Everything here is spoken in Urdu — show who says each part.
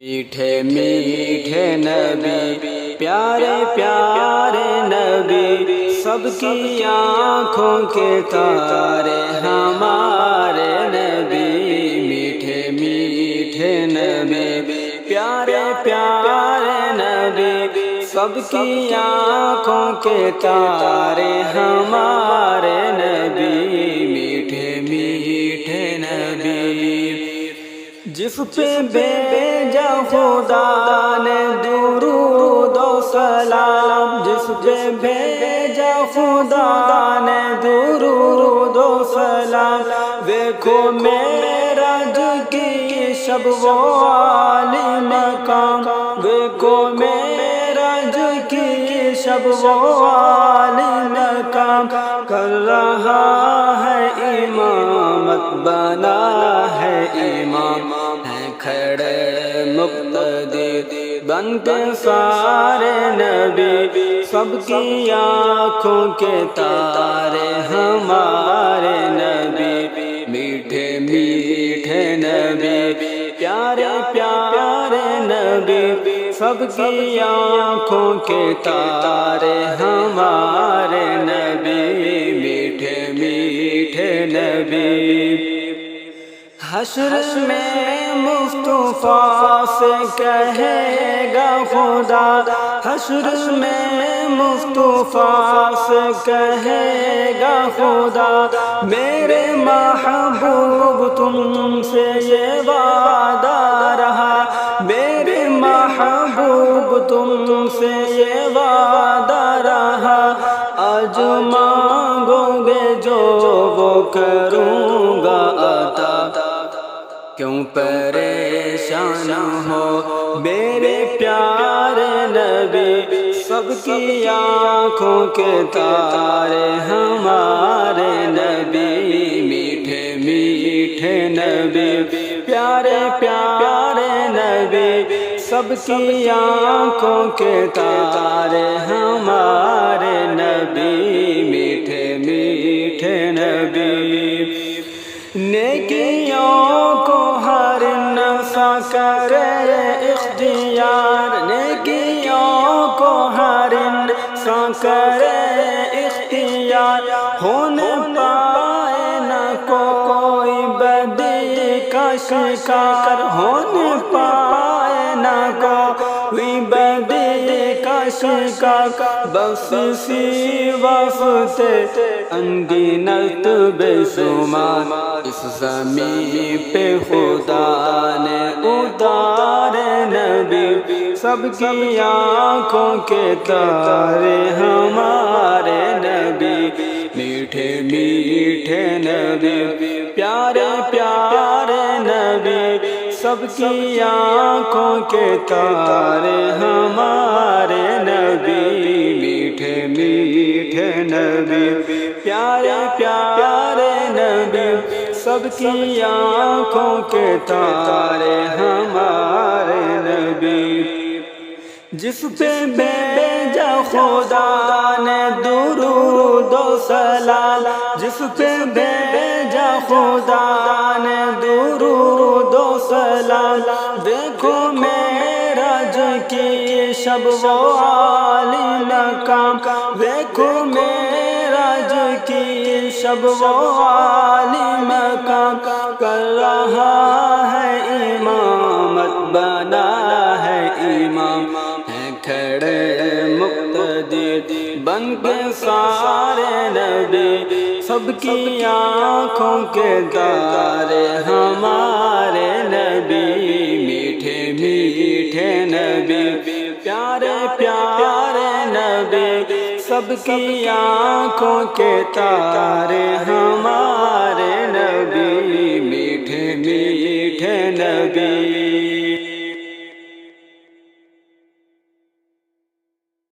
Speaker 1: میٹھے میٹھے نبی پیارے پیارے نبی، سب کی آنکھوں کے تارے ہمارے نبی۔ میٹھے میٹھے نبی پیارے پیارے نبی، سب کی آنکھوں کے تارے ہمارے نبی۔ میٹھے میٹھے نبی، جس پہ بھیجا خدا نے درود و سلام، جس پہ بھیجا خدا نے درود و سلام، دیکھو معراج کی شب وہ عالی مقام، دیکھو معراج کی شب وہ عالی مقام، کر رہا ہے امامت بنا ہے امام، کھڑے مقتدی بن کے سارے نبی، سب کی آنکھوں کے تارے ہمارے نبی۔ میٹھے میٹھے نبی پیارے پیارے نبی، سب کی آنکھوں کے تارے ہمارے نبی۔ میٹھے میٹھے نبی، حشر میں مصطفیٰ سے کہے گا خدا، حشر میں مصطفیٰ سے کہے گا خدا، میرے محبوب تم سے یہ وعدہ رہا، میرے محبوب تم سے یہ وعدہ رہا، آج مانگو گے جو وہ کروں گا عطا، کیوں پریشان ہو میرے پیارے نبی، سب کی آنکھوں کے تارے ہمارے نبی۔ میٹھے میٹھے نبی پیارے پیارے نبی، سب کی آنکھوں کے تارے ہمارے نبی۔ میٹھے میٹھے نبی، نیکیوں کو ہر نفع کرے اختیار، نیکیوں کو ہر نفع کرے اختیار، ہونے پائے نہ کوئی بدی کا شکار، ہونے پائے نہ کوئی بدی کا شکار، بس اسی وقت انگنت بے شمار اس زمین پہ خدا نے اتارے نبی، سب کی آنکھوں کے تارے ہمارے نبی۔ میٹھے میٹھے نبی پیارے پیارے نبی، سب کی آنکھوں کے تارے ہمارے نبی۔ میٹھے میٹھے نبی پیارے پیارے نبی، سب کی آنکھوں کے تارے ہمارے نبی، جس پہ بھیجا خدا نے درود و سلام، جس پہ بھیجا خدا نے درود و سلام، دیکھو معراج کی شب وہ عالی مقام، دیکھو معراج کی شب وہ عالی مقام، کر رہا ہے امامت بنا ہے امام، کھڑے مقتدی بن کے سارے نبی، سب کی آنکھوں کے تارے ہمارے نبی۔ میٹھے میٹھے نبی پیارے پیارے نبی، سب کی آنکھوں کے تارے ہمارے نبی۔